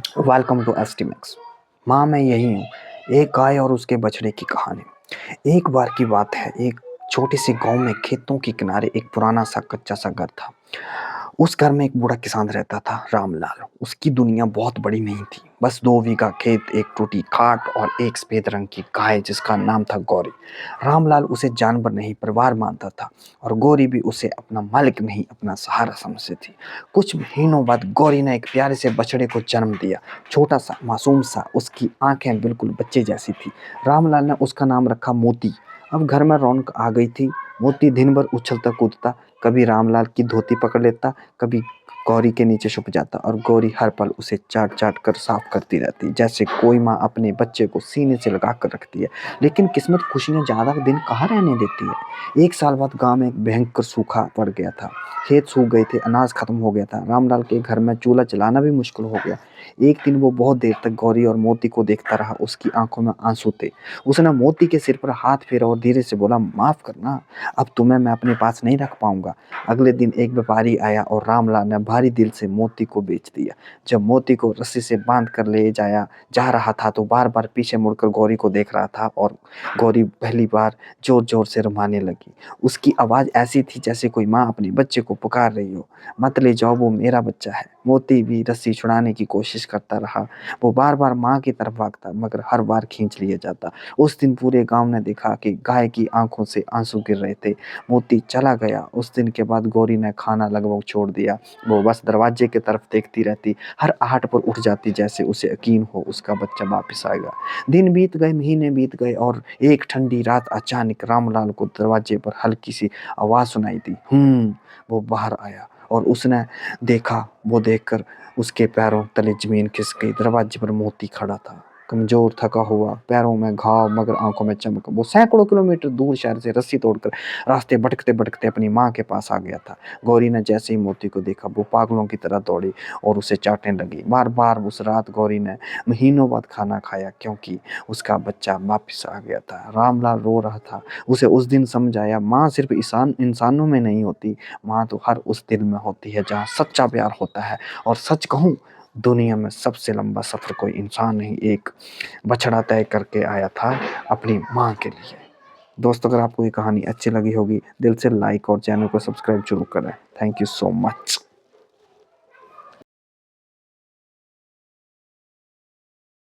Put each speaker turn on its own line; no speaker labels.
Welcome to एस्टीमैक्स। माँ मैं यही हूँ। एक गाय और उसके बछड़े की कहानी। एक बार की बात है, एक छोटे से गांव में खेतों के किनारे एक पुराना सा कच्चा सा घर था। उस घर में एक बूढ़ा किसान रहता था, रामलाल। उसकी दुनिया बहुत बड़ी नहीं थी, बस 2 बीघा खेत, एक टूटी खाट और एक सफेद रंग की गाय जिसका नाम था गौरी। रामलाल उसे जानवर नहीं, परिवार मानता था, और गौरी भी उसे अपना मालिक नहीं, अपना सहारा समझती थी। कुछ महीनों बाद गौरी ने एक प्यारे से बछड़े को जन्म दिया। छोटा सा, मासूम सा, उसकी आंखें बिल्कुल बच्चे जैसी थी। रामलाल ने उसका नाम रखा मोती। अब घर में रौनक आ गई थी। मोती दिन भर उछलता कूदता, कभी रामलाल की धोती पकड़ लेता, कभी गौरी के नीचे छुप जाता, और गौरी हर पल उसे चाट चाट कर साफ करती रहती, जैसे कोई माँ अपने बच्चे को सीने से लगा कर रखती है। लेकिन किस्मत खुशियां ज्यादा दिन कहाँ रहने देती है। एक साल बाद गांव में एक भयंकर सूखा पड़ गया था। खेत सूख गए थे, अनाज खत्म हो गया था। रामलाल के घर में चूल्हा जलाना भी मुश्किल हो गया। एक दिन वो बहुत देर तक गौरी और मोती को देखता रहा। उसकी आंखों में आंसू थे। उसने मोती के सिर पर हाथ फेरा और धीरे से बोला, माफ करना, अब तुम्हें मैं अपने पास नहीं रख पाऊंगा। अगले दिन एक व्यापारी आया और रामलाल ने भारी दिल से मोती को बेच दिया। जब मोती को रस्सी से बांध कर ले जाया जा रहा था तो बार बार पीछे मुड़कर गौरी को देख रहा था, और गौरी पहली बार जोर जोर से रुमाने लगी। उसकी आवाज ऐसी थी जैसे कोई माँ अपने बच्चे को पुकार रही हो। मत ले जाओ, वो मेरा बच्चा है। मोती भी रस्सी छुड़ाने की कोशिश करता रहा। वो बार बार माँ की तरफ भागता, मगर हर बार खींच लिया जाता। उस दिन पूरे गांव ने देखा कि गाय की आंखों से आंसू गिर रहे थे। मोती चला गया। उस दिन के बाद गौरी ने खाना लगभग छोड़ दिया। वो बस दरवाजे की तरफ देखती रहती, हर आहट पर उठ जाती, जैसे उसे यकीन हो उसका बच्चा वापस आएगा। दिन बीत गए, महीने बीत गए, और एक ठंडी रात अचानक रामलाल को दरवाजे पर हल्की सी आवाज सुनाई दी। वो बाहर आया और उसने देखा, वो देखकर उसके पैरों तले जमीन खिसक गई। दरवाजे पर मोती खड़ा था, कमजोर, थका हुआ, पैरों में घाव मगर आंखों में चमक। वो सैकड़ों किलोमीटर दूर शहर से रस्सी तोड़कर रास्ते भटकते भटकते अपनी माँ के पास आ गया था। गौरी ने जैसे ही मोती को देखा, वो पागलों की तरह दौड़ी और उसे चाटने लगी। बार बार उस रात गौरी ने महीनों बाद खाना खाया, क्योंकि उसका बच्चा वापिस आ गया था। रामलाल रो रहा था। उसे उस दिन समझ आया, माँ सिर्फ इंसानों में नहीं होती, माँ तो हर उस दिल में होती है जहाँ सच्चा प्यार होता है। और सच कहूँ, दुनिया में सबसे लंबा सफर कोई इंसान नहीं, एक बछड़ा तय करके आया था अपनी माँ के लिए। दोस्तों, अगर आपको ये कहानी अच्छी लगी होगी, दिल से लाइक और चैनल को सब्सक्राइब जरूर करें। Thank you so much.